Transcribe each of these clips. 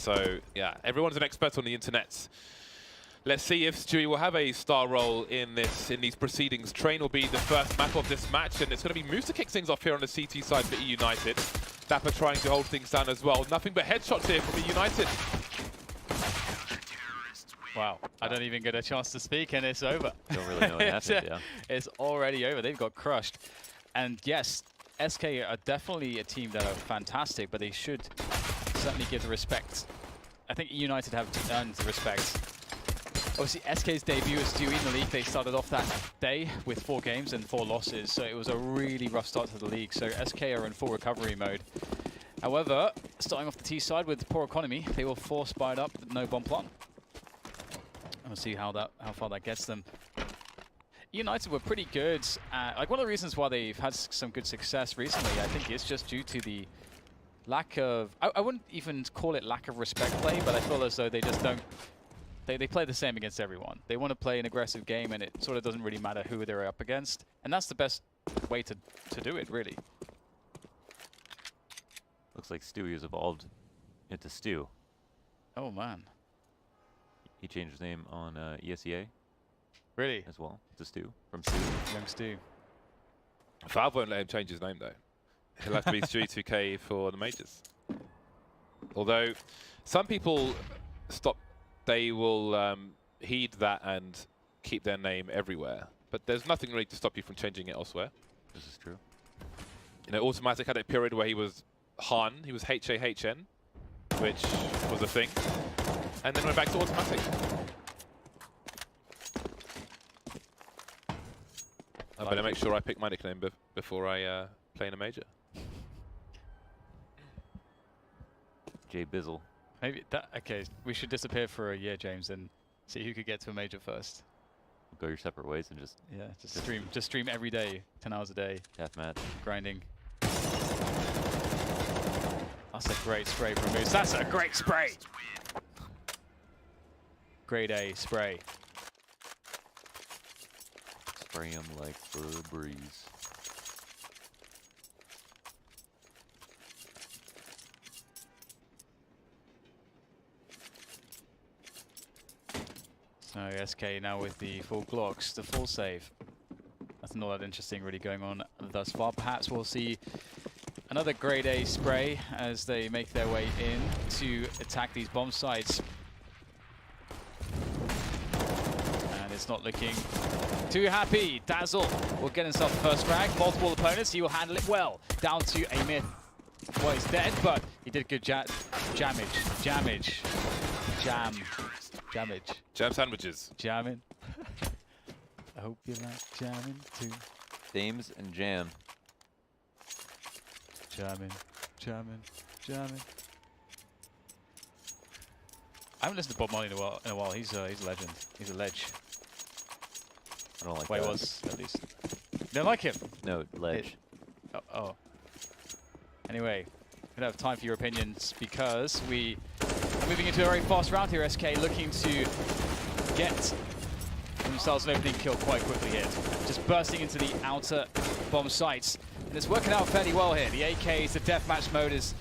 So yeah, everyone's an expert on the internet. Let's see if Stewie will have a star role in these proceedings. Train will be the first map of this match, and it's going to be Moose to kick things off here on the CT side for eUnited. Dapper trying to hold things down as well. Nothing but headshots here from eUnited. Wow, I don't even get a chance to speak and it's over. Don't really know what happened, yeah. It's already over. They've got crushed. And yes, SK are definitely a team that are fantastic, but they should certainly give the respect. I think eUnited have earned the respect. Obviously, SK's debut as Stewie in the league, they started off that day with 4 games and 4 losses, so it was a really rough start to the league. So SK are in full recovery mode. However, starting off the T side with poor economy, they will force Bite up with no bomb plant. We'll see how far that gets them. United were pretty good. Like one of the reasons why they've had some good success recently, I think, is just due to the lack of. I wouldn't even call it lack of respect play, but I feel as though they just don't. They play the same against everyone. They want to play an aggressive game, and it sort of doesn't really matter who they're up against. And that's the best way to do it, really. Looks like Stewie has evolved into Stu. Oh man. He changed his name on ESEA. Really? As well. To Stu. From Stu. Young Stu. Valve won't let him change his name though. He'll have to be Stewie 2K for the majors. Although some people they will heed that and keep their name everywhere. But there's nothing really to stop you from changing it elsewhere. This is true. You know, Automatic had a period where he was Han, he was HAHN, which was a thing. And then went back to Automatic. I better make sure I pick my nickname before I play in a major. Jay Bizzle. Maybe that. Okay, we should disappear for a year, James, and see who could get to a major first. Go your separate ways and just just stream every day, 10 hours a day. Deathmatch. Grinding. That's a great spray from Moose. That's a great spray. Grade A spray. Spray him like the breeze. So SK now with the full Glocks, the full save. Nothing all that interesting really going on thus far. Perhaps we'll see another grade A spray as they make their way in to attack these bomb sites. And it's not looking too happy. Dazzle will get himself the first frag. Multiple opponents, he will handle it well. Down to a myth. Well, he's dead, but he did good jamage. Jam sandwiches. Jamming. I hope you like jamming too. Thames and Jam. Jamming. I haven't listened to Bob Marley in a while. He's a legend. He's a ledge. I don't like Well, that. he was, at least. You don't like him? No, ledge. Oh. Anyway, we don't have time for your opinions because we are moving into a very fast round here. SK looking to get themselves an opening kill quite quickly here. Just bursting into the outer bomb sites. And it's working out fairly well here. The AKs, the deathmatch mode is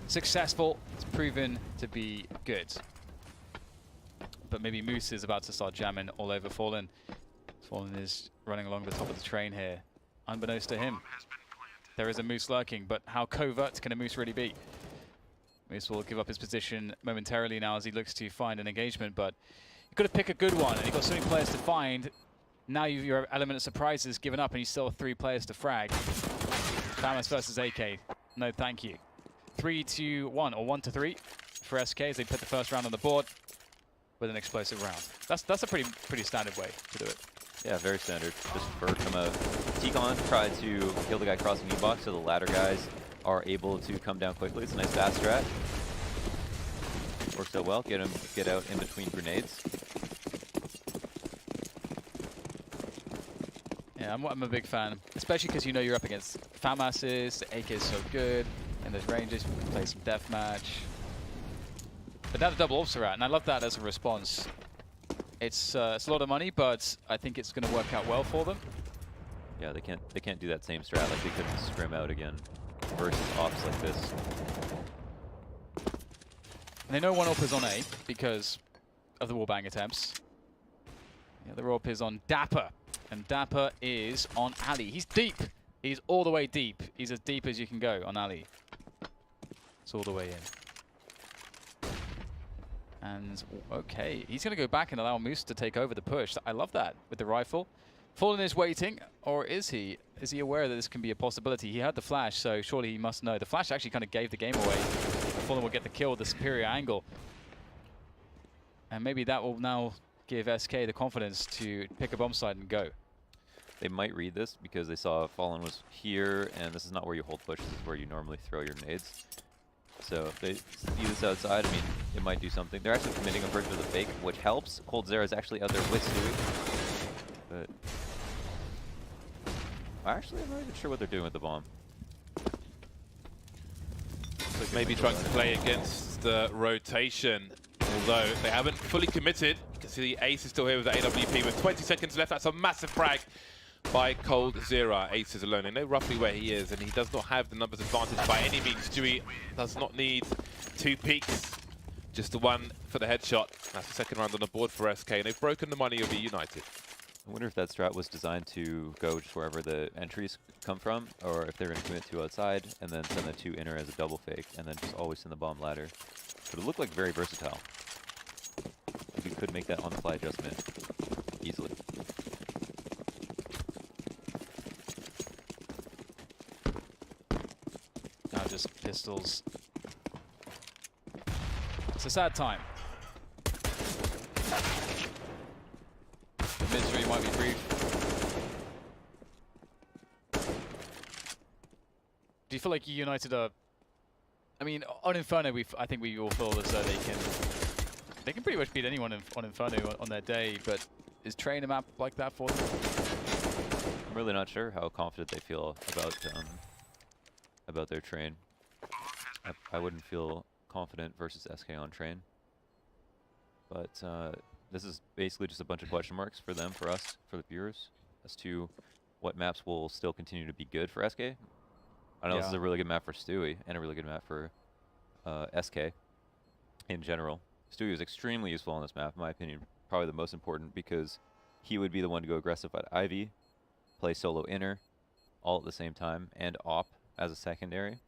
successful. It's proven to be good. But maybe Moose is about to start jamming all over Fallen. Fallen is running along the top of the train here, unbeknownst to him. There is a Moose lurking, but how covert can a Moose really be? Moose will give up his position momentarily now as he looks to find an engagement, but you've got to pick a good one, and you've got so many players to find. Now your element of surprise is given up, and you still have 3 players to frag. Famas versus AK. No, thank you. 3-1, or 1-3 for SK as they put the first round on the board with an explosive round. That's a pretty standard way to do it. Yeah, very standard. Just bird come out. T-Con tried to kill the guy crossing E-box, so the ladder guys are able to come down quickly. It's a nice fast strat. Works out well. Get out in between grenades. Yeah, I'm a big fan, especially because you know you're up against Famas's. The AK is so good, and there's ranges. We can play some deathmatch. But now the double ops are out, and I love that as a response. It's a lot of money, but I think it's going to work out well for them. Yeah, they can't do that same strat. Like they couldn't scrim out again versus ops like this. And they know one AWP is on A because of the wallbang attempts. The other AWP is on Dapper. And Dapper is on Ali. He's deep. He's all the way deep. He's as deep as you can go on Ali. It's all the way in. And, okay, he's going to go back and allow Moose to take over the push. I love that with the rifle. Fallen is waiting, or is he? Is he aware that this can be a possibility? He had the flash, so surely he must know. The flash actually kind of gave the game away. Fallen will get the kill with the superior angle. And maybe that will now give SK the confidence to pick a bomb site and go. They might read this because they saw Fallen was here, and this is not where you hold push. This is where you normally throw your nades. So if they see this outside, I mean, it might do something. They're actually committing a version of the fake, which helps. Cold Zera is actually out there with Stewie. But actually, I'm not even sure what they're doing with the bomb. So maybe trying to play against the rotation, although they haven't fully committed. You can see the Ace is still here with the AWP with 20 seconds left. That's a massive frag by Cold Zera. Ace is alone. They know roughly where he is, and he does not have the numbers advantage by any means. Stewie does not need 2 peaks, just the 1 for the headshot. That's the second round on the board for SK, and they've broken the money of eUnited. I wonder if that strat was designed to go just wherever the entries come from, or if they're going to commit 2 outside and then send the 2 inner as a double fake, and then just always send the bomb ladder. But it looked like very versatile. You could make that on-the-fly adjustment easily. Now just pistols. It's a sad time. The misery might be brief. Do you feel like eUnited are... I mean, on Inferno, I think we all feel as though they can pretty much beat anyone on Inferno on their day, but is Train a map like that for them? I'm really not sure how confident they feel about their Train. I wouldn't feel confident versus SK on Train. But this is basically just a bunch of question marks for them, for us, for the viewers, as to what maps will still continue to be good for SK. I know this is a really good map for Stewie, and a really good map for SK in general. Stewie is extremely useful on this map, in my opinion. Probably the most important, because he would be the one to go aggressive at Ivy, play solo inner, all at the same time, and op as a secondary.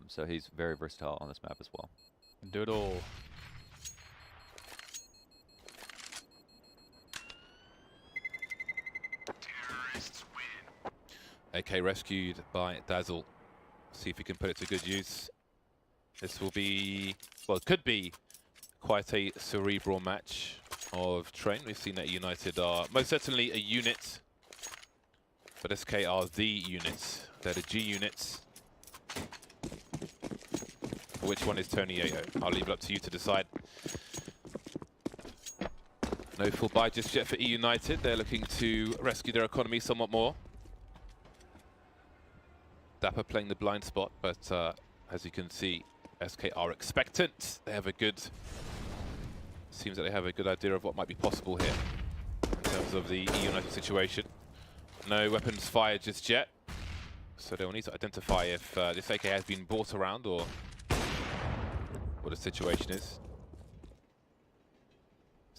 So he's very versatile on this map as well. Can do it all. AK rescued by Dazzle. See if he can put it to good use. This will be, well, it could be quite a cerebral match of Train. We've seen that United are most certainly a unit, but SK are the units. They're the G units. Which one is Tony Yayo? I'll leave it up to you to decide. No full buy just yet for eUnited. They're looking to rescue their economy somewhat more. Dapper playing the blind spot, but as you can see, SK are expectant. They have a good, seems that they have a good idea of what might be possible here in terms of the eUnited situation. No weapons fired just yet, so they'll need to identify if this AK has been brought around or what the situation is.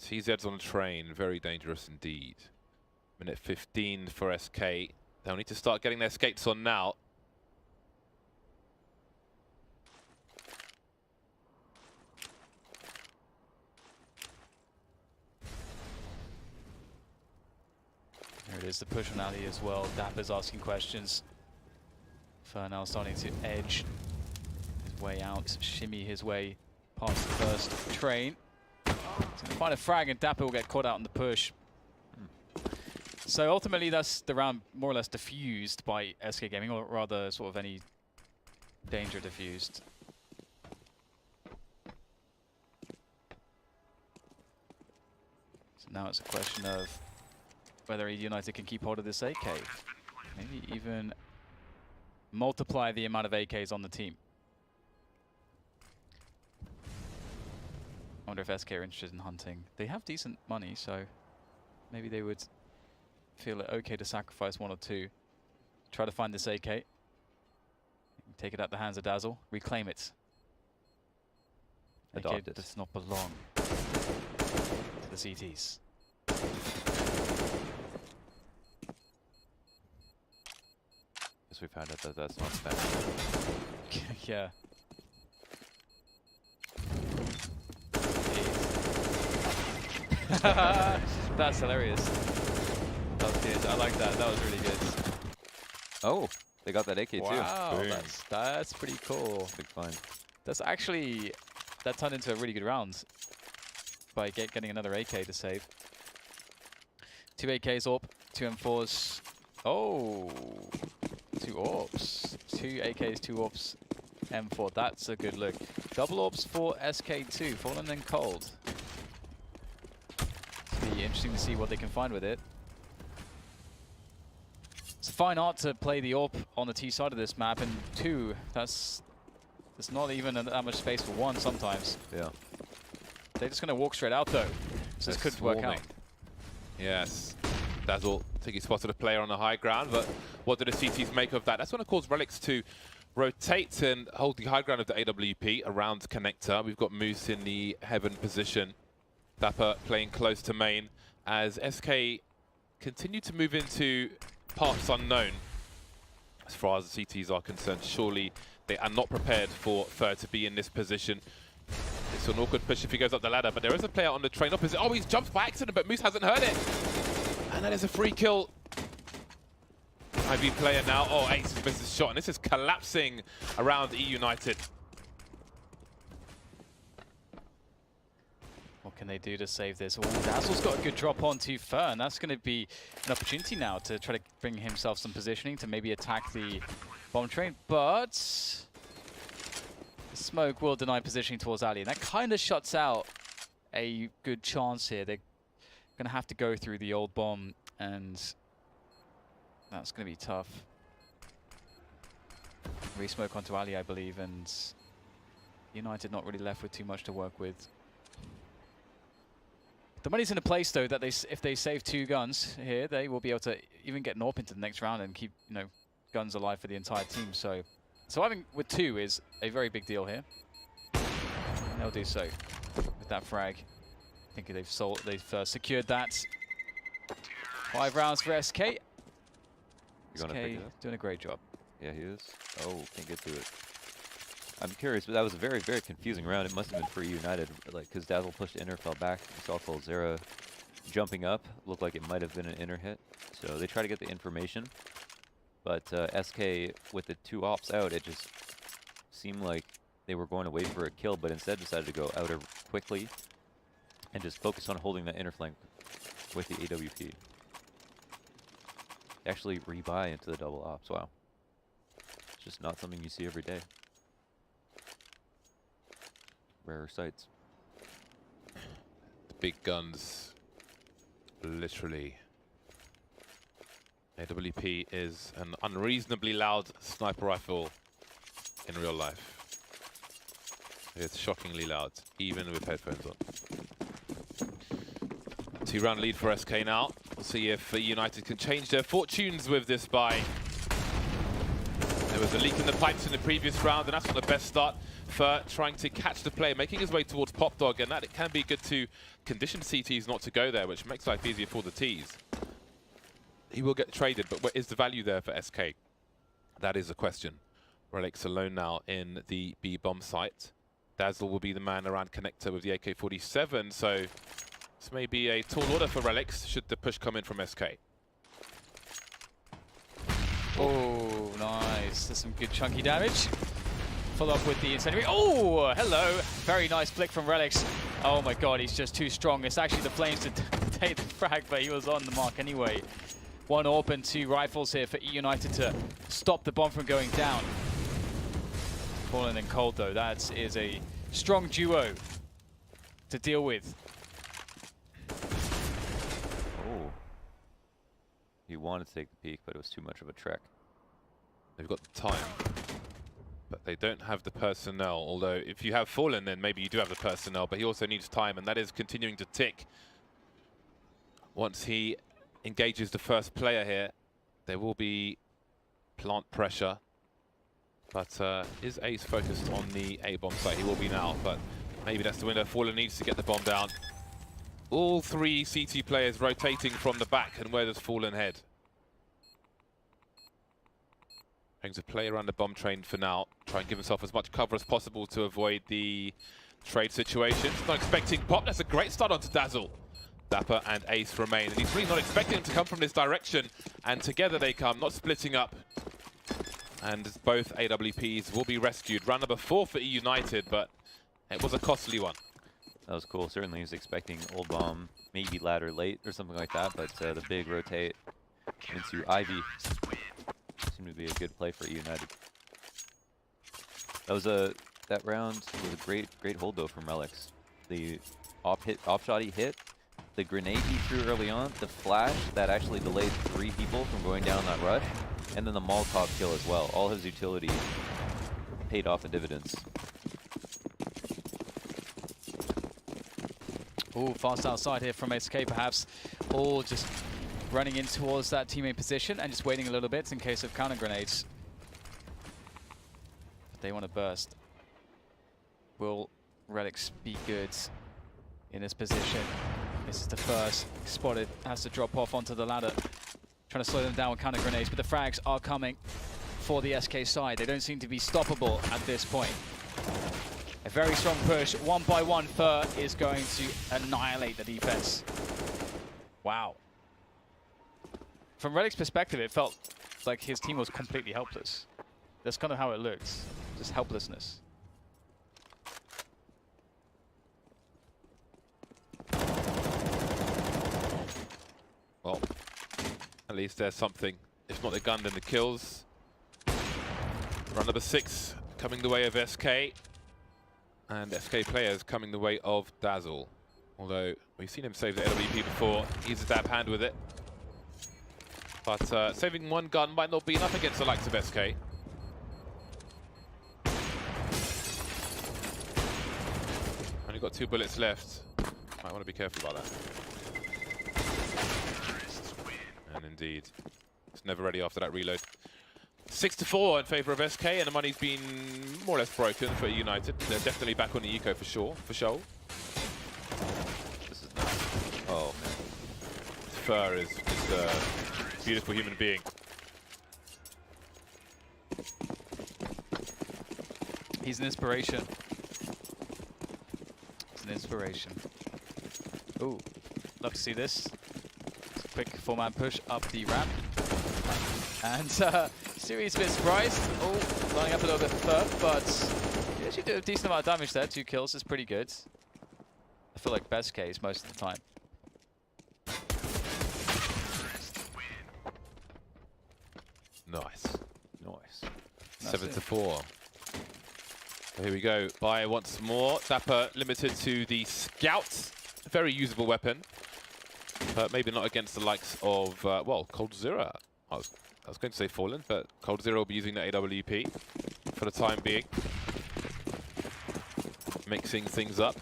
CZ's on Train, very dangerous indeed. Minute 15 for SK. They'll need to start getting their skates on now. There it is, the push on Ali as well. Dapper's asking questions. Fernal starting to edge his way out, shimmy his way past the first Train. He's going to find a frag and Dapper will get caught out on the push. So ultimately that's the round more or less diffused by SK Gaming, or rather sort of any danger diffused. So now it's a question of whether eUnited can keep hold of this AK. Maybe even multiply the amount of AKs on the team. I wonder if SK are interested in hunting. They have decent money, so maybe they would feel it okay to sacrifice 1 or 2. Try to find this AK. Take it out the hands of Dazzle. Reclaim it. adopt it. Does not belong to the CTs. Guess we found out that that's not spam. Yeah. That's hilarious. That was good. I like that. That was really good. Oh, they got that AK too. Wow, Boom. that's pretty cool. Big find. That's actually, that turned into a really good round by getting another AK to save. 2 AKs AWP, 2 M4s. Oh, 2 AWPs. 2 AKs, 2 AWPs, M4. That's a good look. Double AWPs for SK2, Fallen and Cold. It'll be interesting to see what they can find with it. It's a fine art to play the AWP on the T side of this map, and 2, there's not even that much space for 1 sometimes. Yeah. They're just going to walk straight out though, so this could work out. Yes. Dazzle think he spotted a player on the high ground, but what do the CTs make of that? That's going to cause Relics to rotate and hold the high ground of the AWP around connector. We've got Moose in the heaven position. Dapper playing close to main as SK continue to move into parts unknown. As far as the CTs are concerned, surely they are not prepared for Fer to be in this position. It's an awkward push if he goes up the ladder, but there is a player on the train opposite. Oh, he's jumped by accident, but Moose hasn't heard it. And that is a free kill. IV player now. Oh, Ace has missed his shot, and this is collapsing around eUnited. What can they do to save this? Oh, Dazzle's got a good drop onto Fer, and that's going to be an opportunity now to try to bring himself some positioning to maybe attack the bomb train, but the smoke will deny positioning towards Ali, and that kind of shuts out a good chance here. They're going to have to go through the old bomb, and that's going to be tough. Re-smoke onto Ali, I believe, and United not really left with too much to work with. The money's in a place though that if they save 2 guns here, they will be able to even get an AWP into the next round and keep, you know, guns alive for the entire team. So surviving with 2 is a very big deal here. And they'll do so with that frag. I think they've secured that. 5 rounds for SK. SK doing a great job. Yeah, he is. Oh, can't get to it. I'm curious, but that was a very, very confusing round. It must have been for United, like, because Dazzle pushed inner, fell back. We saw Coldzera jumping up. Looked like it might have been an inner hit. So they try to get the information. But SK, with the 2 ops out, it just seemed like they were going to wait for a kill, but instead decided to go outer quickly and just focus on holding that inner flank with the AWP. They actually rebuy into the double ops. Wow. It's just not something you see every day. Rarer sights. The big guns, literally. AWP is an unreasonably loud sniper rifle in real life. It's shockingly loud, even with headphones on. 2-round lead for SK now. We'll see if United can change their fortunes with this buy. There was a leak in the pipes in the previous round, and that's not the best start for trying to catch the player, making his way towards Pop Dog, and that it can be good to condition CTs not to go there, which makes life easier for the Ts. He will get traded, but what is the value there for SK? That is the question. Relics alone now in the B bomb site. Dazzle will be the man around connector with the AK-47, so this may be a tall order for Relics should the push come in from SK. Oh, nice. There's some good chunky damage. Follow up with the incendiary. Oh, hello. Very nice flick from Relics. Oh my god, he's just too strong. It's actually the Flames to take the frag, but he was on the mark anyway. 1 AWP and 2 rifles here for eUnited to stop the bomb from going down. Fallen and Cold though, that is a strong duo to deal with. Oh. He wanted to take the peek, but it was too much of a trek. They've got the time, but they don't have the personnel. Although if you have Fallen, then maybe you do have the personnel, but he also needs time, and that is continuing to tick. Once he engages the first player here, there will be plant pressure. But is Ace focused on the A-bomb site? He will be now, but Maybe that's the window. Fallen needs to get the bomb down. All three CT players rotating from the back, and where does Fallen head? Going to play around the bomb train for now. Try and give himself as much cover as possible to avoid the trade situation. Not expecting pop. That's a great start onto Dazzle. Dapper and Ace remain, and he's really not expecting them to come from this direction. And together they come, not splitting up. And both AWPs will be rescued. Round number 4 for eUnited, but it was a costly one. That was cool. Certainly he was expecting old bomb, maybe ladder late or something like that, but the big rotate into Ivy seemed to be a good play for eUnited. That round was a great hold though from Relics. The off shot he hit, the grenade he threw early on, the flash that actually delayed 3 people from going down that rush, and then the Molotov kill as well. All his utility paid off in dividends. Ooh, fast outside here from SK perhaps. All just running in towards that teammate position and just waiting a little bit in case of counter grenades. But they want to burst. Will Relics be good in this position? This is the first. Spotted, has to drop off onto the ladder. Trying to slow them down with counter grenades, but the frags are coming for the SK side. They don't seem to be stoppable at this point. A very strong push, 1 by 1. Fur is going to annihilate the defense. Wow. From Relic's perspective, it felt like his team was completely helpless. That's kind of how it looked. Just helplessness. Well, at least there's something. If not the gun, then the kills. Round number 6 coming the way of SK. And SK players coming the way of Dazzle. Although we've seen him save the LWP before. He's a dab hand with it. But saving one gun might not be enough against the likes of SK. Only got 2 bullets left. Might want to be careful about that. And indeed, it's never ready after that reload. 6-4 in favour of SK, and the money's been more or less broken for eUnited. They're definitely back on the eco for sure, This is nice. Oh man. Fur is just a beautiful human being. He's an inspiration. He's an inspiration. Ooh, love to see this. Quick 4-man push up the ramp. And Siri's a bit surprised. Oh, lining up a little bit for Fur, but he actually did a decent amount of damage there. 2 kills is pretty good. I feel like best case most of the time. Nice. Nice. 7-4. So here we go. Buy once more. Dapper limited to the Scout. Very usable weapon. But maybe not against the likes of, well, Cold Zero. I was going to say Fallen, but Cold Zero will be using the AWP for the time being. Mixing things up.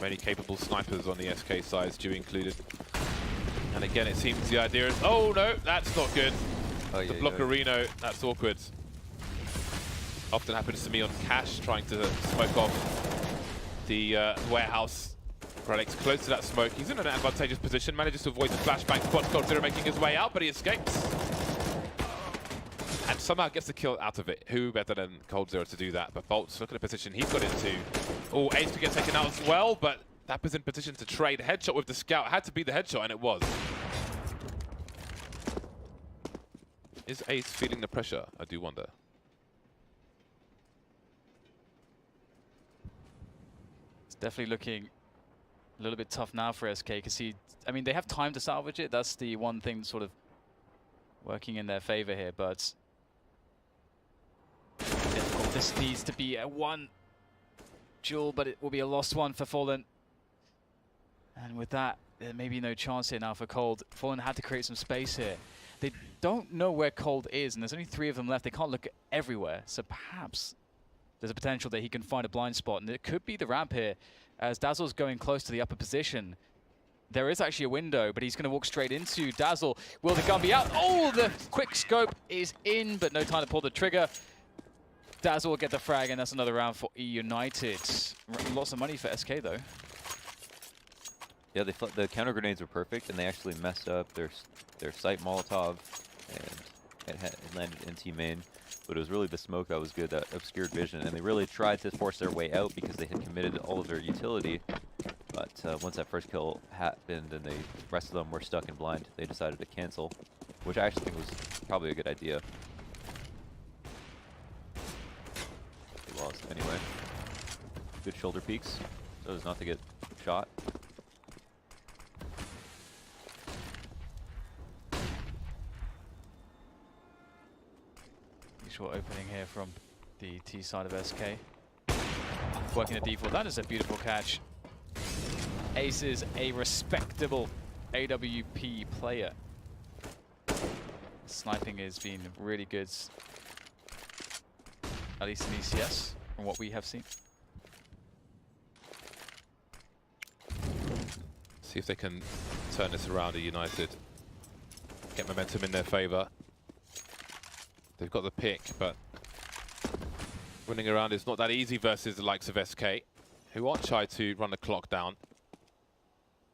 Many capable snipers on the SK side, Stu included. And again, it seems the idea is, oh no, that's not good. Oh, The yeah, Blockerino, that's awkward. Often happens to me on Cash, trying to smoke off the warehouse. Relics close to that smoke. He's in an advantageous position, manages to avoid the flashbang. Spots Cold Zero making his way out, but he escapes. And somehow gets the kill out of it. Who better than Cold Zero to do that? But Bolt's, look at the position he's got into. Oh, Ace could get taken out as well, but Dapper's in position to trade. Headshot with the Scout. Had to be the headshot, and it was. Is Ace feeling the pressure? I do wonder. It's definitely looking a little bit tough now for SK because I mean, they have time to salvage it. That's the one thing sort of working in their favor here, but difficult. This needs to be a 1 duel, but it will be a lost one for Fallen. And with that, there may be no chance here now for Cold. Fallen had to create some space here. They don't know where Cold is, and there's only 3 of them left. They can't look everywhere, so perhaps there's a potential that he can find a blind spot, and it could be the ramp here. As Dazzle's going close to the upper position, there is actually a window, but he's going to walk straight into Dazzle. Will the gun be out? Oh, the quick scope is in, but no time to pull the trigger. Dazzle will get the frag, and that's another round for eUnited. Lots of money for SK though. Yeah, the counter grenades were perfect, and they actually messed up their site Molotov, and it landed in T main. But it was really the smoke that was good, that obscured vision, and they really tried to force their way out because they had committed all of their utility. But once that first kill happened and the rest of them were stuck in blind, they decided to cancel, which I actually think was probably a good idea. They lost anyway. Good shoulder peeks, so as not to get shot. Short opening here from the T side of SK. Working a default. That is a beautiful catch. Ace is a respectable AWP player. Sniping has been really good, at least in ECS, from what we have seen. See if they can turn this around at United. Get momentum in their favour. They've got the pick, but running around is not that easy versus the likes of SK, who aren't shy to run the clock down.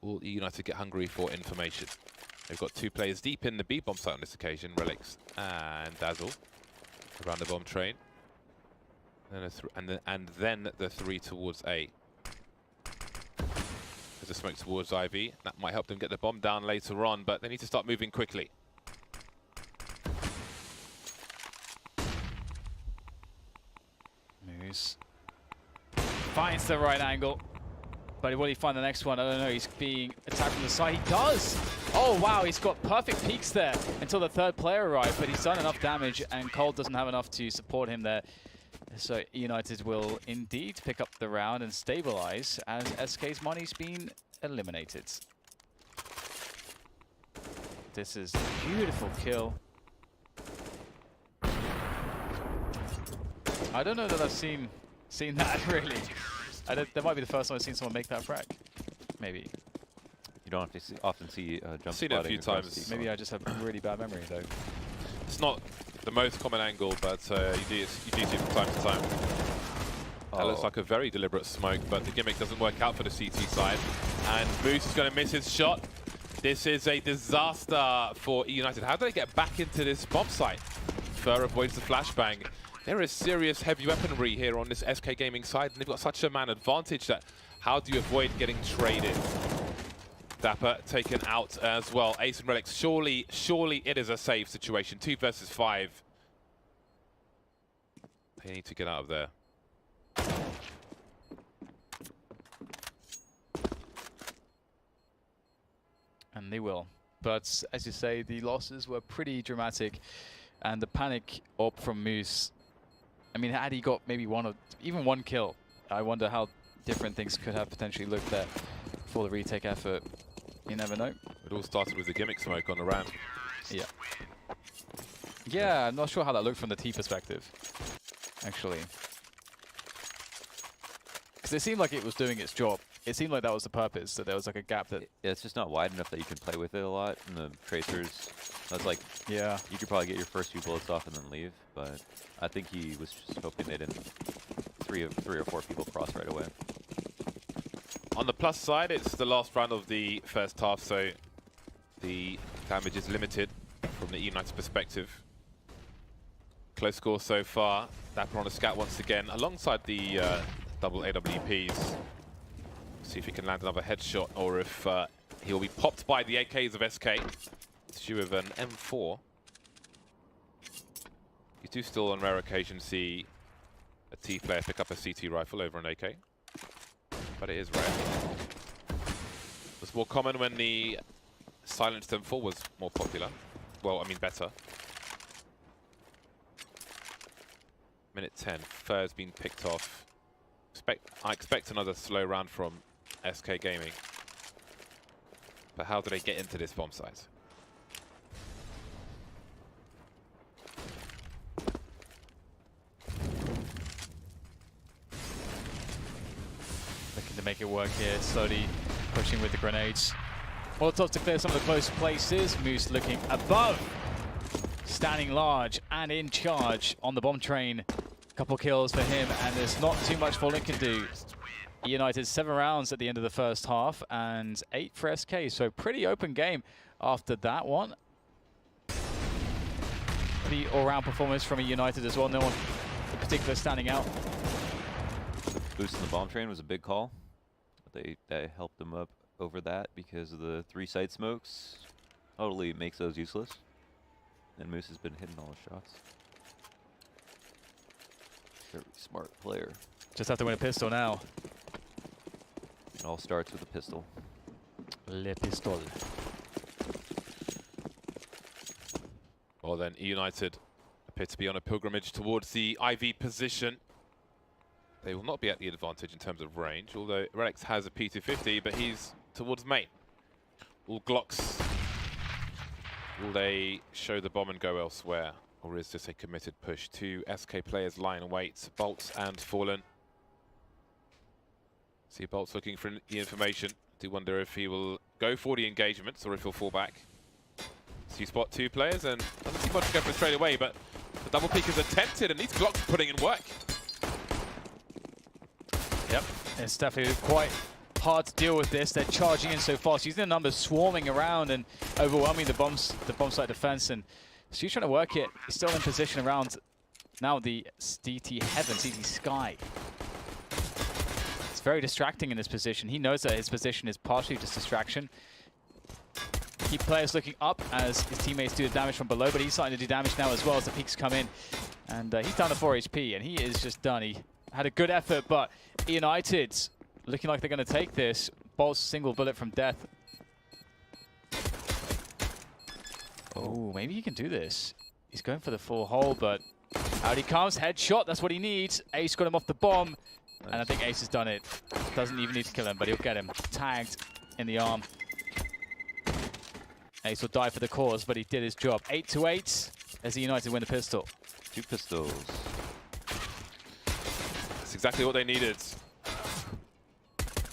Will eUnited get hungry for information? They've got 2 players deep in the B bomb site on this occasion, Relics and Dazzle, around the bomb train. And then the 3 towards A. There's a smoke towards Ivy. That might help them get the bomb down later on, but they need to start moving quickly. Finds the right angle, but will he find the next one? I don't know. He's being attacked from the side. He does! Oh wow, he's got perfect peaks there until the 3rd player arrived, but he's done enough damage, and Cold doesn't have enough to support him there. So United will indeed pick up the round and stabilize as SK's money's been eliminated. This is a beautiful kill. I don't know that I've seen that really. That might be the first time I've seen someone make that frag. Maybe. You don't have to often see jump I've seen it a few times. Maybe I just have really bad memory though. It's not the most common angle, but you do see it from time to time. That looks like a very deliberate smoke, but the gimmick doesn't work out for the CT side. And Moose is going to miss his shot. This is a disaster for eUnited. How do they get back into this bomb site? Fur avoids the flashbang. There is serious heavy weaponry here on this SK Gaming side, and they've got such a man advantage that how do you avoid getting traded? Dapper taken out as well. Ace and Relics, surely it is a safe situation. 2 versus 5. They need to get out of there. And they will. But as you say, the losses were pretty dramatic, and the panic up from Moose. I mean, had he got maybe even one kill, I wonder how different things could have potentially looked there for the retake effort. You never know. It all started with the gimmick smoke on the ramp. Yeah. Yeah, I'm not sure how that looked from the T perspective, actually. Because it seemed like it was doing its job. It seemed like that was the purpose, that there was like a gap that... Yeah, it's just not wide enough that you can play with it a lot. And the tracers, that's like... Yeah. You could probably get your first 2 bullets off and then leave, but I think he was just hoping they didn't 3 or 4 people cross right away. On the plus side, it's the last round of the first half, so the damage is limited from the eUnited perspective. Close score so far. Dapper on a scout once again, alongside the double AWPs. See if he can land another headshot, or if he'll be popped by the AKs of SK. Issue with an M4. You do still on rare occasion see a T player pick up a CT rifle over an AK, but it is rare. It was more common when the silenced M4 was more popular. Well, I mean better. Minute 10, Fur's been picked off. I expect another slow round from SK Gaming. But how do they get into this bomb site? Looking to make it work here, slowly pushing with the grenades. Molotov to clear some of the close places. Moose looking above, standing large and in charge on the bomb train. Couple kills for him, and there's not too much Fallen can do. eUnited 7 rounds at the end of the first half, and 8 for SK, so pretty open game after that one. Pretty all-round performance from eUnited as well, no one in particular standing out. Boosting the bomb train was a big call. They helped them up over that because of the 3 side smokes. Totally makes those useless. And Moose has been hitting all his shots. Very smart player. Just have to win a pistol now. It all starts with a pistol. Le pistol. Well then, eUnited appear to be on a pilgrimage towards the IV position. They will not be at the advantage in terms of range, although Relics has a P250, but he's towards main. All Glocks. Will they show the bomb and go elsewhere? Or is this a committed push? 2 SK players lying in wait, Bolts and Fallen. See Bolts looking for the information. Do wonder if he will go for the engagements or if he'll fall back. So you spot 2 players and doesn't seem much to go for straight away, but the double peek is attempted and these Glocks putting in work. Yep, it's definitely quite hard to deal with this. They're charging in so fast, using the numbers swarming around and overwhelming the bomb site defense. And so he's trying to work it. He's still in position around now the DT Heaven, DT Sky. It's very distracting in this position. He knows that his position is partially just distraction. Keep players looking up as his teammates do the damage from below, but he's starting to do damage now as well as the peaks come in. And he's down to 4 HP, and he is just done. He had a good effort, but eUnited looking like they're going to take this. Bolt's single bullet from death. Oh, maybe he can do this. He's going for the full hole, but out he comes. Headshot, that's what he needs. Ace got him off the bomb, and I think Ace has done it. Doesn't even need to kill him, but he'll get him. Tagged in the arm. Ace will die for the cause, but he did his job. 8-8 as eUnited win the pistol. 2 pistols. That's exactly what they needed.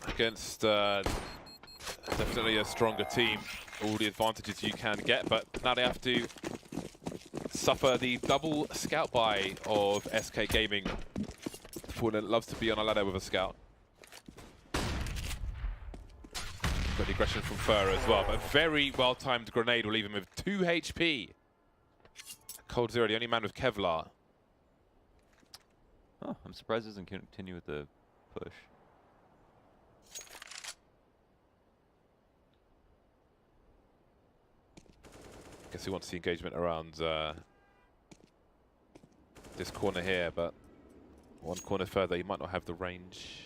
Against definitely a stronger team. All the advantages you can get, but now they have to suffer the double scout buy of SK Gaming. Fallen loves to be on a ladder with a scout. Got the aggression from Fur as well, but a very well-timed grenade will leave him with 2 HP. Cold Zero, the only man with Kevlar. Oh, I'm surprised he doesn't continue with the push. Guess he wants the engagement around this corner here, but 1 corner further, he might not have the range.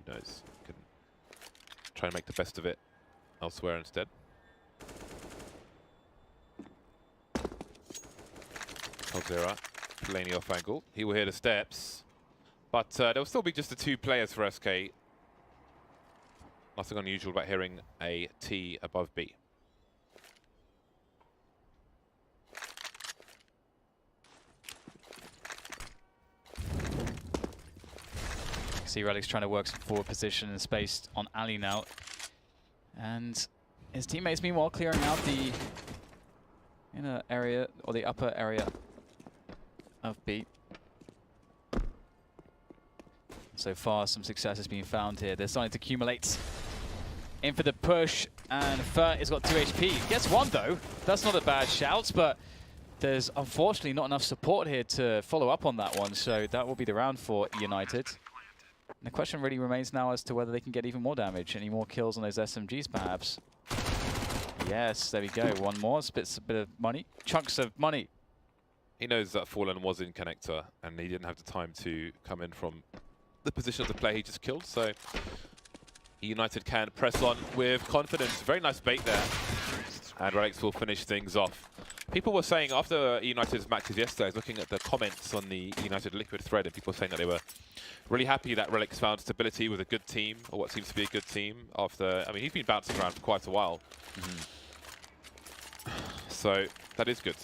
Who knows? Can try and make the best of it elsewhere instead. Coldzera, Delaney off angle. He will hear the steps, but there will still be just the 2 players for SK. Nothing unusual about hearing a T above B. See Relics trying to work some forward position and space on Ali now. And his teammates meanwhile clearing out the inner area or the upper area of B. So far some success has been found here. They're starting to accumulate in for the push, and Fur has got 2 HP. Gets 1 though. That's not a bad shout, but there's unfortunately not enough support here to follow up on that one, so that will be the round for eUnited. And the question really remains now as to whether they can get even more damage, any more kills on those SMGs perhaps. Yes, there we go, 1 more, spits a bit of money, chunks of money. He knows that Fallen was in connector and he didn't have the time to come in from the position of the player he just killed, so eUnited can press on with confidence. Very nice bait there, and Relics will finish things off. People were saying after eUnited's matches yesterday, I was looking at the comments on the eUnited Liquid thread, and people were saying that they were really happy that Relics found stability with a good team, or what seems to be a good team, after, I mean, he's been bouncing around for quite a while. So, that is good.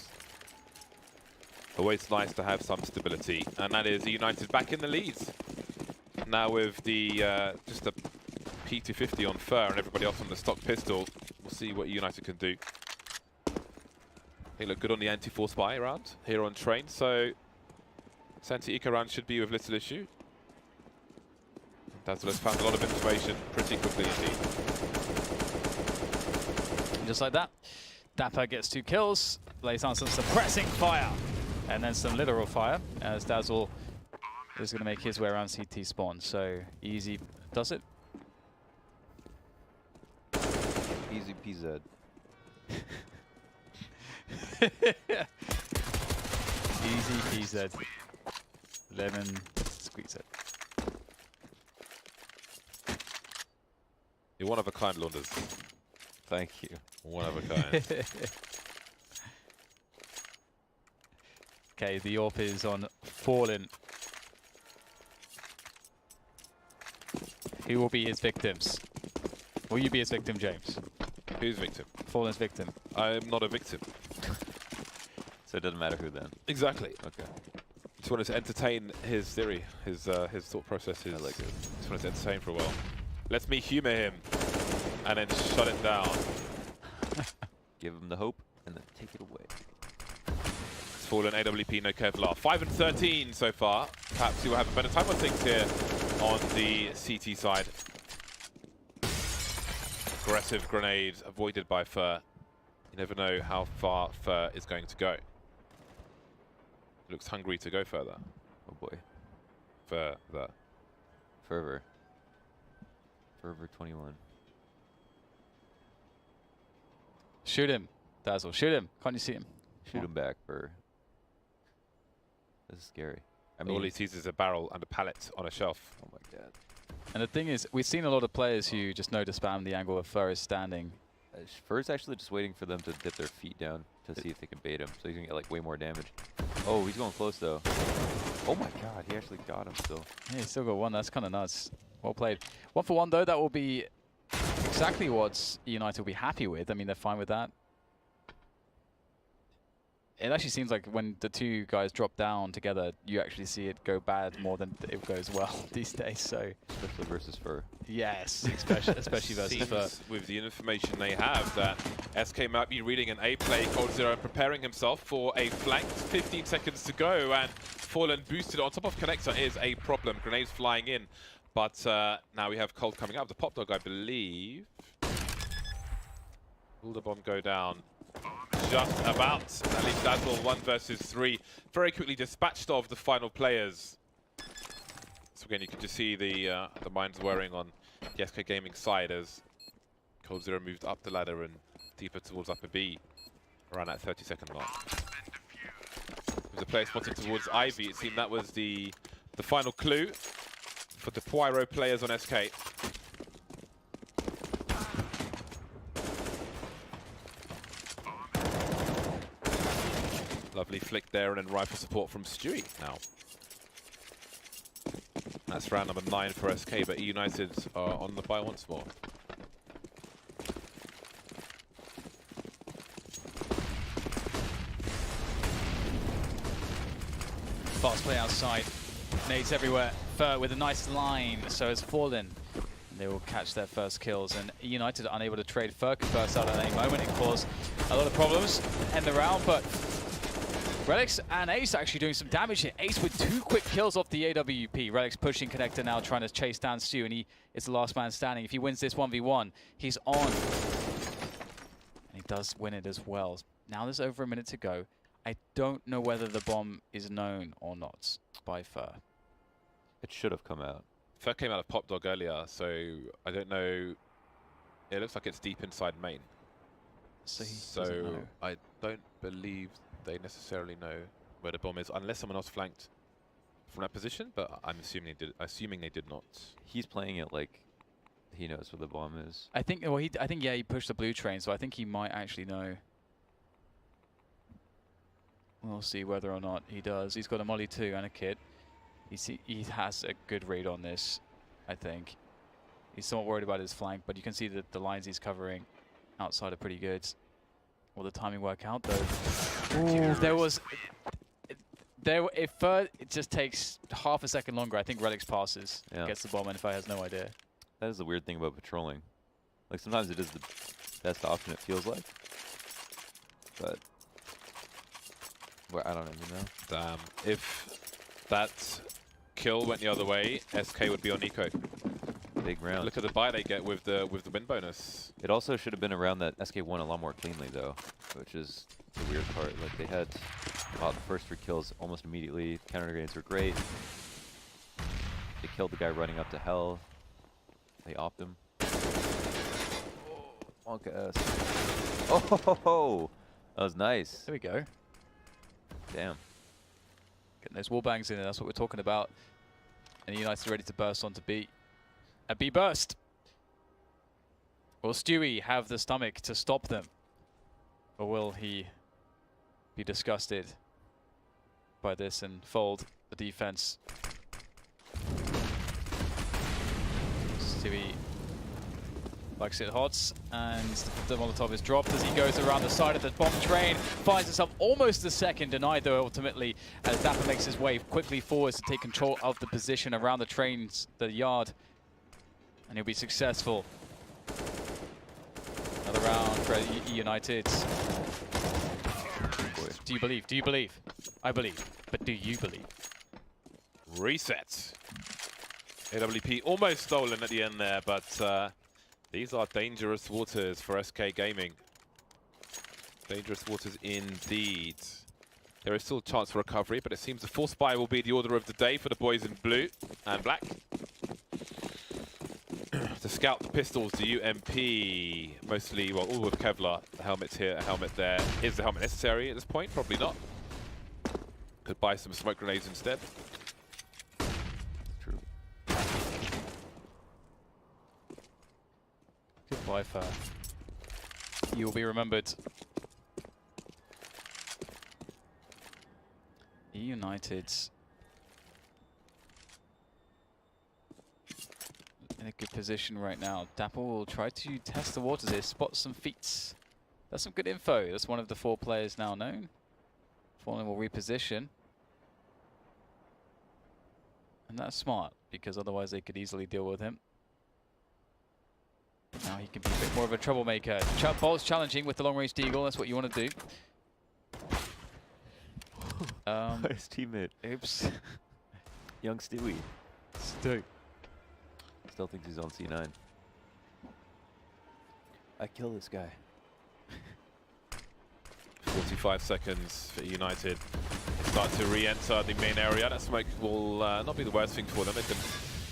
Always nice to have some stability, and that is eUnited back in the lead. Now with the, just a P250 on Fur and everybody else on the stock pistol, we'll see what eUnited can do. They look good on the anti-force buy round here on train, so Senti Eco round should be with little issue. Dazzle has found a lot of information pretty quickly indeed. Just like that, Dapper gets 2 kills, lays on some suppressing fire, and then some literal fire, as Dazzle is going to make his way around CT spawn. So Easy does it. Easy PZ. Easy PZ. Lemon squeeze it. You're one of a kind, Launders. Thank you. One of a kind. Okay, the AWP is on Fallen. Who will be his victims? Will you be his victim, James? Who's victim? Fallen's victim. I'm not a victim. So it doesn't matter who then. Exactly. Okay. Just wanted to entertain his theory, his thought processes. I like it. Just wanted to entertain for a while. Let me humor him, and then shut him down. Give him the hope, and then take it away. It's Fallen, AWP, no Kevlar. 5 and 13 so far. Perhaps he will have a better time on things here on the CT side. Aggressive grenade avoided by Fur. You never know how far Fur is going to go. Looks hungry to go further. Oh boy. Further. Fervor. Fervor 21. Shoot him, Dazzle. Shoot him. Can't you see him? Shoot him back, Fur. This is scary. I mean, All he sees is a barrel and a pallet on a shelf. oh my god. And the thing is, we've seen a lot of players who just know to spam the angle where Fur is standing. Fur's actually just waiting for them to dip their feet down to see if they can bait him, so he's gonna get like way more damage. Oh, he's going close though. Oh my god, he actually got him still. Yeah, he's still got 1. That's kind of nuts. Well played. 1 for 1 though. That will be exactly what eUnited will be happy with. I mean, they're fine with that. It actually seems like when the 2 guys drop down together, you actually see it go bad more than it goes well these days. So Especially versus Fur. yes, especially versus Seems Fur. with the information they have that SK might be reading an A play, Cold Zero, and preparing himself for a flank. 15 seconds to go, and Fallen boosted on top of Connector is a problem. Grenades flying in, but now we have Cold coming up. The Pop Dog, I believe. Will the bomb go down? Just about. At least Dazzle 1 versus 3. Very quickly dispatched of the final players. So again, you can just see the minds whirring on the SK Gaming side as Cold Zero moved up the ladder and deeper towards upper B around that 30-second mark. There's a player spotted towards Ivy. It seemed that was the final clue for the Poirot players on SK. Lovely flick there, and then rifle support from Stewie now. That's round number 9 for SK, but eUnited are on the buy once more. Fast play outside. Nades everywhere. Fur with a nice line, so it's Fallen. They will catch their first kills, and eUnited are unable to trade. Fur could burst out at any moment. It caused a lot of problems to end the round, but Relics and Ace actually doing some damage here. Ace with 2 quick kills off the AWP. Relics pushing Connector now, trying to chase down Stu, and he is the last man standing. If he wins this 1v1, he's on. And he does win it as well. Now there's over a minute to go. I don't know whether the bomb is known or not by Fur. It should have come out. Fur came out of Pop Dog earlier, so I don't know. It looks like it's deep inside main. So he doesn't know. I don't believe they necessarily know where the bomb is, unless someone else flanked from that position. But I'm assuming they did not. He's playing it like he knows where the bomb is. I think. Well, I think yeah, he pushed the blue train, so I think he might actually know. We'll see whether or not he does. He's got a molly too and a kit. He has a good read on this, I think. He's somewhat worried about his flank, but you can see that the lines he's covering outside are pretty good. Will the timing work out though? Ooh, if it just takes half a second longer, I think Relics passes, gets the bomb, and Fur has no idea. That is the weird thing about patrolling. Like sometimes it is the best option, it feels like. But well, I don't even know. Damn. If that kill went the other way, SK would be on eco. Big round. Look at the buy they get with the win bonus. It also should have been a round that SK won a lot more cleanly though, which is the weird part. Like they had the first 3 kills almost immediately. Counter grenades were great. They killed the guy running up to hell. They opt him. Oh, Wonka ass. Oh, ho, ho, ho. That was nice. There we go. Damn. Getting those wall bangs in there, that's what we're talking about. And United ready to burst onto B. A B burst! Will Stewie have the stomach to stop them? Or will he be disgusted by this and fold the defense? Stewie likes it hot, and the Molotov is dropped as he goes around the side of the bomb train, finds himself almost a second, denied though ultimately, as Dapper makes his way quickly forwards to take control of the position around the trains, the yard, and he'll be successful. Another round for eUnited. Do you believe? Do you believe? I believe, but do you believe? Reset. AWP almost stolen at the end there, but these are dangerous waters for SK Gaming. Dangerous waters indeed. There is still a chance for recovery, but it seems the force buy will be the order of the day for the boys in blue and black. To scout the pistols, the UMP, mostly, well, all with Kevlar. The helmet's here, a helmet there. Is the helmet necessary at this point? Probably not. Could buy some smoke grenades instead. True. Good buy for. You will be remembered. eUnited in a good position right now. Dapper will try to test the waters here, spot some feats. That's some good info. That's one of the 4 players now known. Fallen will reposition. And that's smart, because otherwise they could easily deal with him. Now he can be a bit more of a troublemaker. Bolt's challenging with the long-range deagle. That's what you want to do. His teammate. Oops. Young Stewie. Stu. Still thinks he's on C9. I kill this guy. 45 seconds for United. They start to re-enter the main area. That smoke will not be the worst thing for them. They can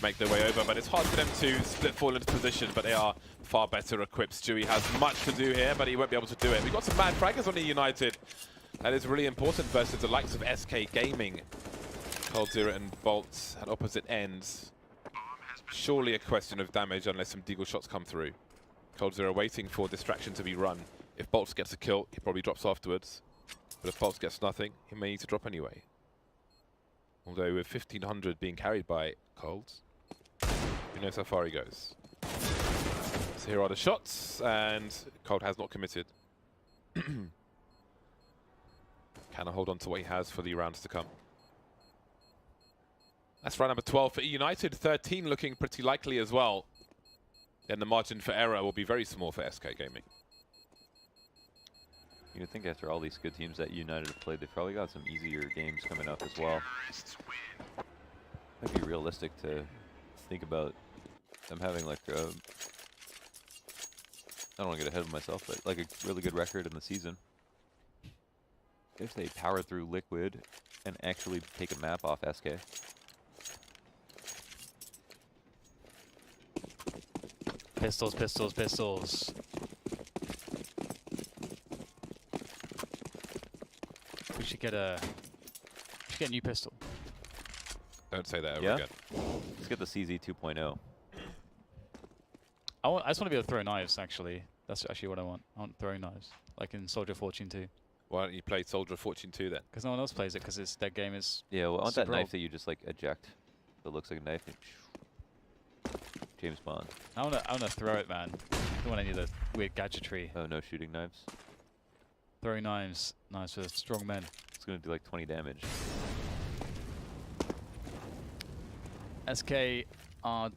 make their way over, but it's hard for them to split fall into position, but they are far better equipped. Stewie has much to do here, but he won't be able to do it. We've got some mad fraggers on the United. That is really important versus the likes of SK Gaming. coldzera and Bolt at opposite ends. Surely a question of damage unless some deagle shots come through. coldzera waiting for distraction to be run. If Bolt gets a kill, he probably drops afterwards. But if Bolt gets nothing, he may need to drop anyway. Although with 1500 being carried by Colds, who knows how far he goes. So here are the shots, and Cold has not committed. Can I hold on to what he has for the rounds to come? That's round number 12 for eUnited. 13 looking pretty likely as well. Then the margin for error will be very small for SK Gaming. You would think after all these good teams that United have played, they've probably got some easier games coming up as well. Might be realistic to think about them having like a, I don't want to get ahead of myself, but like a really good record in the season. If they power through Liquid and actually take a map off SK. Pistols, pistols, pistols. We should get a new pistol. Don't say that ever Yeah? again. Let's get the CZ 2.0. I just want to be able to throw knives, actually. That's actually what I want. I want throwing knives, like in Soldier of Fortune 2. Why don't you play Soldier of Fortune 2 then? Because no one else plays it, because their game is... Yeah, well, I want that super knife old. that you just like eject. That looks like a knife. And James Bond. I wanna throw it, man. I don't want any of the weird gadgetry. Oh, no shooting knives. Throwing knives, knives for strong men. It's gonna do like 20 damage. SK are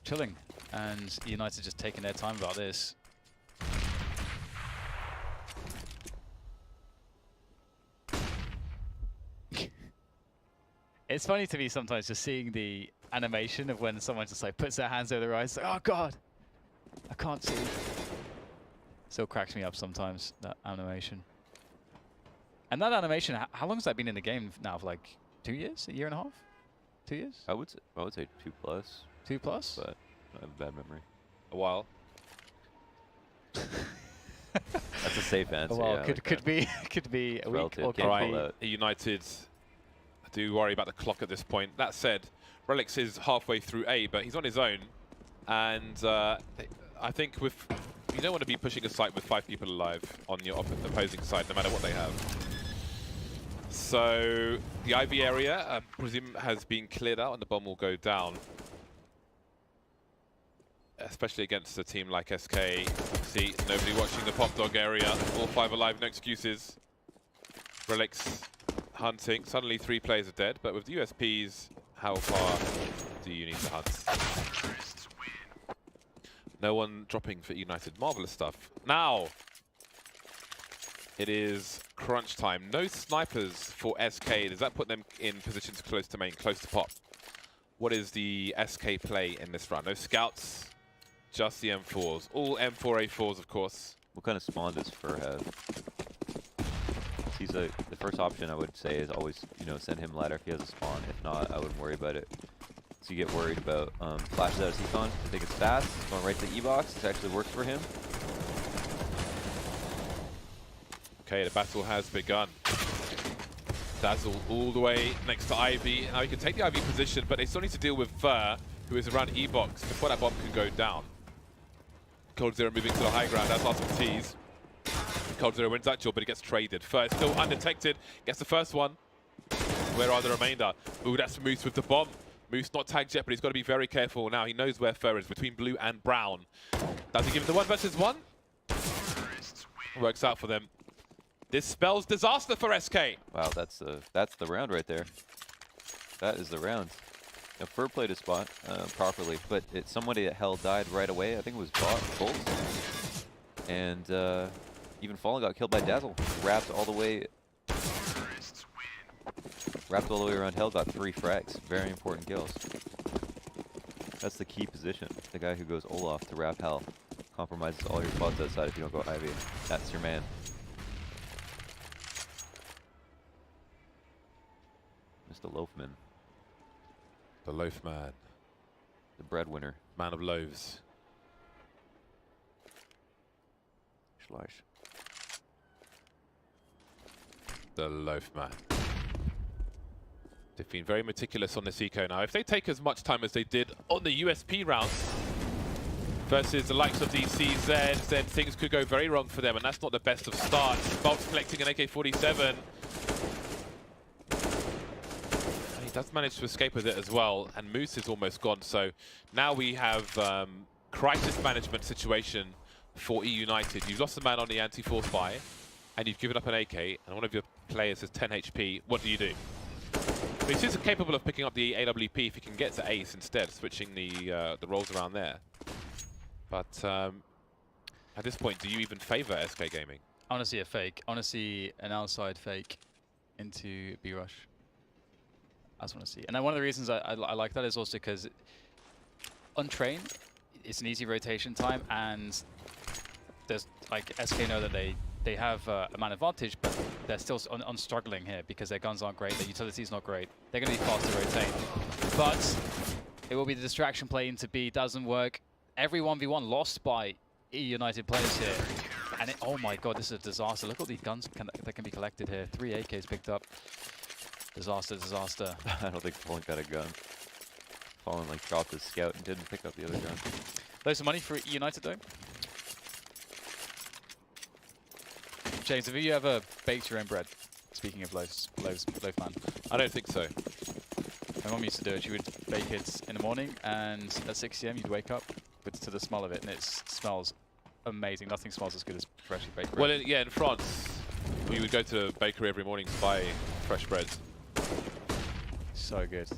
chilling, and United just taking their time about this. It's funny to me sometimes just seeing the animation of when someone just like puts their hands over their eyes, like, oh god, I can't see. Still cracks me up sometimes, that animation. And that animation, how long has that been in the game now? For like 2 years? A year and a half? 2 years? I would say 2+. 2+? But I have a bad memory. A while. That's a safe answer. Well, yeah, could be a week relative, or can't All call right, that. United. I do worry about the clock at this point. That said, Relix is halfway through A, but he's on his own, and I think you don't want to be pushing a site with 5 people alive on your opposing side, no matter what they have. So the Ivy area, I presume, has been cleared out, and the bomb will go down. Especially against a team like SK. See, nobody watching the pop dog area. All 5 alive, no excuses. Relix hunting. Suddenly 3 players are dead, but with the USPs, how far do you need to hunt? No one dropping for United. Marvelous stuff. Now, it is crunch time. No snipers for SK. Does that put them in positions close to main, close to pop? What is the SK play in this round? No scouts. Just the M4s. All M4A4s, of course. What kind of spawn does Fur have? He's the first option I would say is always, send him ladder if he has a spawn. If not, I wouldn't worry about it. So you get worried about flashes out of Econ. I think it's fast. It's going right to the E-box. This actually works for him. Okay, the battle has begun. Dazzle all the way next to Ivy. Now he can take the Ivy position, but they still need to deal with Fur, who is around E-box before that bomb can go down. Cold Zero moving to the high ground. That's Arsenal T's. Cold Zero wins that job, but he gets traded. Fur is still undetected. Gets the first one. Where are the remainder? Ooh, that's Moose with the bomb. Moose not tagged yet, but he's got to be very careful now. He knows where Fur is, between blue and brown. Does he give him the 1 versus 1? Works out for them. This spells disaster for SK. Wow, that's the round right there. That is the round. Now, Fur played his spot properly, but somebody that hell died right away. I think it was Bolt. And even Fallen got killed by Dazzle. Wrapped all the way around hell, got 3 frags. Very important kills. That's the key position. The guy who goes Olaf to wrap hell compromises all your spots outside if you don't go Ivy. That's your man. Mr. Loafman. The loaf man. The breadwinner. Man of loaves. Schleisch. The loaf man. They've been very meticulous on this eco now. If they take as much time as they did on the USP rounds versus the likes of the CZ, then things could go very wrong for them, and that's not the best of starts. Bolt's collecting an AK-47. He does manage to escape with it as well, and Moose is almost gone. So now we have crisis management situation for eUnited. You've lost a man on the anti-force buy, and you've given up an AK, and one of your players has 10 HP. What do? But he's capable of picking up the AWP if he can get to ace instead, switching the roles around there. But at this point, do you even favor SK Gaming? I want to see a fake. I want to see an outside fake into B-Rush. I just want to see. And then one of the reasons I like that is also because on train, it's an easy rotation time, and there's like SK know that they have a man advantage, but they're still on struggling here because their guns aren't great, their utility's not great. They're going to be fast to rotate. But it will be the distraction play into B. Doesn't work. Every 1v1 lost by eUnited players here. And oh my god, this is a disaster. Look at all these guns that can be collected here. 3 AKs picked up. Disaster, disaster. I don't think Fallen got a gun. Fallen like dropped his scout and didn't pick up the other gun. Loads of money for eUnited though. James, have you ever baked your own bread? Speaking of loaf man. I don't think so. My mum used to do it. She would bake it in the morning, and at 6 AM you'd wake up to the smell of it, and it smells amazing. Nothing smells as good as freshly baked bread. Well, in France, we would go to a bakery every morning to buy fresh bread. So good.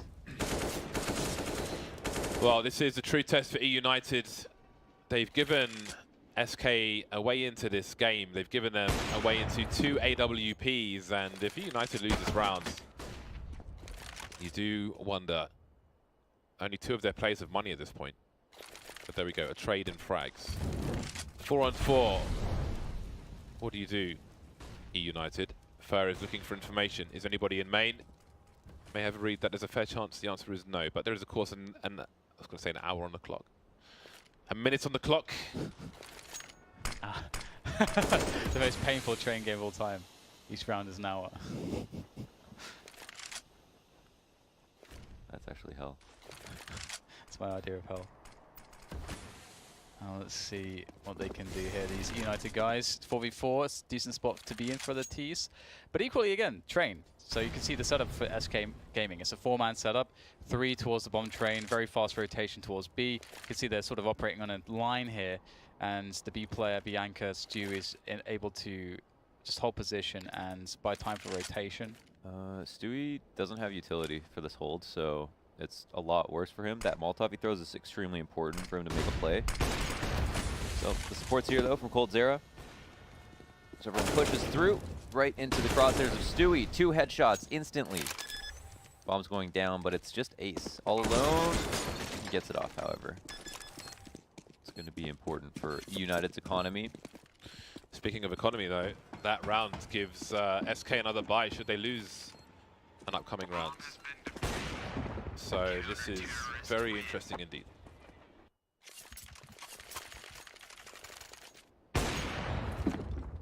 Well, this is a true test for eUnited. They've given SK a way into this game. They've given them a way into 2 AWPs, and if eUnited loses rounds, You do wonder. Only 2 of their players have money at this point. But there we go, a trade in frags. 4 on 4. What do you do, eUnited? Fur is looking for information. Is anybody in main? May have a read that there's a fair chance the answer is no. But there is, of course, I was going to say an hour on the clock. A minute on the clock. The most painful train game of all time. Each round is an hour. That's actually hell. That's my idea of hell. Now let's see what they can do here. These eUnited guys, 4v4, it's a decent spot to be in for the T's. But equally, again, train. So you can see the setup for SK Gaming. It's a 4-man setup, 3 towards the bomb train, very fast rotation towards B. You can see they're sort of operating on a line here, and the B player, Bianca, Stu, is able to just hold position and buy time for rotation. Stewie doesn't have utility for this hold, so it's a lot worse for him. That Molotov he throws is extremely important for him to make a play. So the support's here though from coldzera. So everyone pushes through right into the crosshairs of Stewie. 2 headshots instantly. Bomb's going down, but it's just Ace all alone. He gets it off, however. It's going to be important for United's economy. Speaking of economy, though, that round gives SK another bye should they lose an upcoming round. So this is very interesting indeed.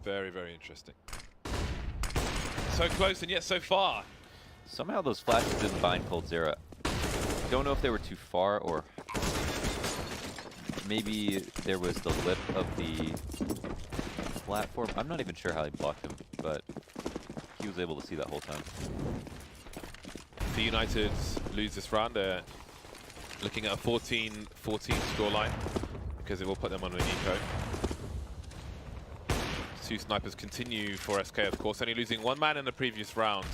Very, very interesting. So close and yet so far. Somehow those flashes didn't bind coldzera. Don't know if they were too far or maybe there was the lip of the platform. I'm not even sure how he blocked him, but he was able to see that whole time. If the United lose this round, they're looking at a 14-14 scoreline because it will put them on an eco. 2 snipers continue for SK, of course, only losing 1 man in the previous round.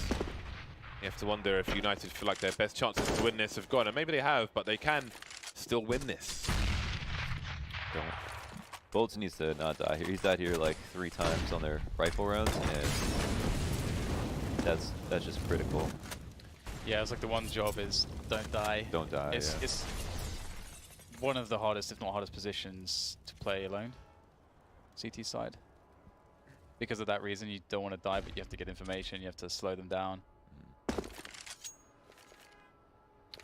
You have to wonder if United feel like their best chances to win this have gone, and maybe they have, but they can still win this. Don't. Bolts needs to not die here. He's died here like 3 times on their rifle rounds, and that's just critical. Yeah, it's like the one job is don't die. Don't die. It's one of the hardest, if not hardest, positions to play alone. CT side. Because of that reason, you don't want to die, but you have to get information. You have to slow them down.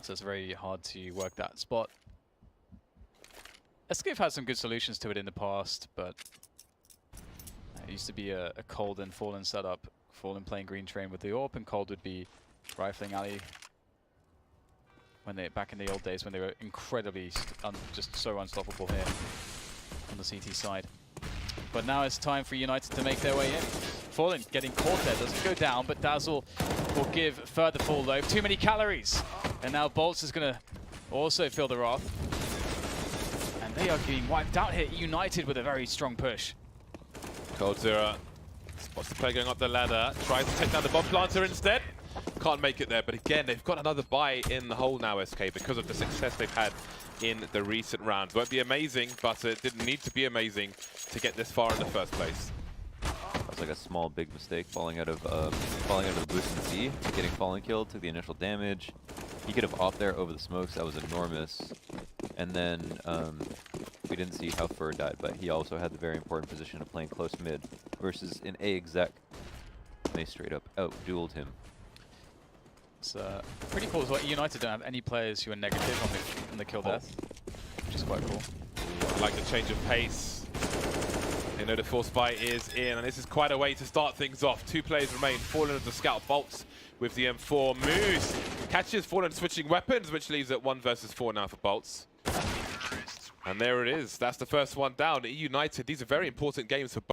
So it's very hard to work that spot. SK have had some good solutions to it in the past, but it used to be a cold and fallen setup. Fallen playing green train with the AWP, and cold would be rifling alley. When they back in the old days when they were incredibly just so unstoppable here on the CT side. But now it's time for United to make their way in. Fallen getting caught there, doesn't go down, but Dazzle will give further fall though. Too many calories. And now Bolts is going to also feel the wrath. And they are getting wiped out here. United with a very strong push. coldzera spots the player going up the ladder, tries to take down the bomb planter instead. Can't make it there, but again, they've got another bye in the hole now, SK, because of the success they've had in the recent rounds. Won't be amazing, but it didn't need to be amazing to get this far in the first place. That was like a small, big mistake falling out of the boost in C, getting fallen killed, took the initial damage. He could have off there over the smokes. That was enormous. And then we didn't see how Fur died, but he also had the very important position of playing close mid versus an A exec. They straight up out-dueled him. It's pretty cool as well. United don't have any players who are negative on the kill death, which is quite cool. I like the change of pace. They know the force buy is in, and this is quite a way to start things off. 2 players remain. Fallen as the scout bolts with the M4. Moose catches Fallen switching weapons, which leaves it 1 versus 4 now for bolts. And there it is. That's the first one down. eUnited, these are very important games for both.